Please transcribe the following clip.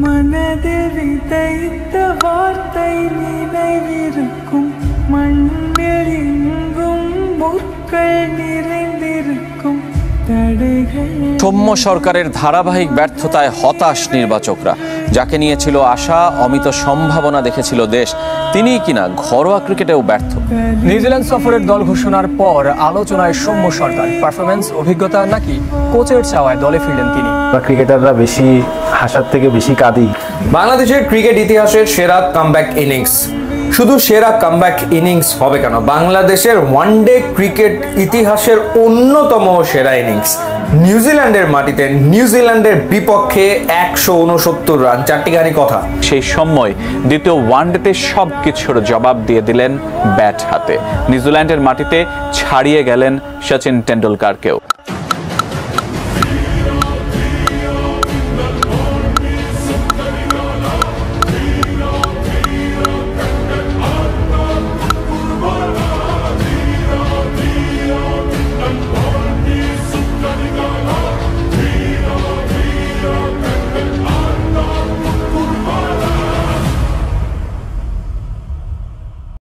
மனதில் விதைத்த வார்த்தை நினைவிருக்கும், மண்ணில் எங்கும் முற்கள் நிறைந்திருக்கும் தடைகள்। সৌম্য সরকারের ধারাবাহিক ব্যর্থতায় হতাশ নির্বাচকরা। যাকে নিয়েছিল আশা, অমিত সম্ভাবনা দেখেছিল দেশ, তিনিই কিনা ঘরোয়া ক্রিকেটেও ব্যর্থ। নিউজিল্যান্ড সফরের দল ঘোষণার পর আলোচনায় সৌম্য সরকার। পারফরমেন্স, অভিজ্ঞতা নাকি কোচের চাওয়ায় দলে ফিরলেন তিনি? ক্রিকেটাররা বেশি হাসার থেকে বেশি কাঁদি। বাংলাদেশের ক্রিকেট ইতিহাসের সেরা কামব্যাক ইনিংস। শুধু সেরা কামব্যাক ইনিংস হবে কেন, বাংলাদেশের ওয়ানডে ক্রিকেট ইতিহাসের অন্যতম সেরা ইনিংস। নিউজিল্যান্ডের মাটিতে নিউজিল্যান্ডের বিপক্ষে 169 রান, চারটিখানি কথা। সেই সময় দ্বিতীয় ওয়ানডেতে সবকিছুর জবাব দিয়ে দিলেন ব্যাট হাতে। নিউজিল্যান্ডের মাটিতে ছাড়িয়ে গেলেন সচিন টেন্ডুলকারকেও।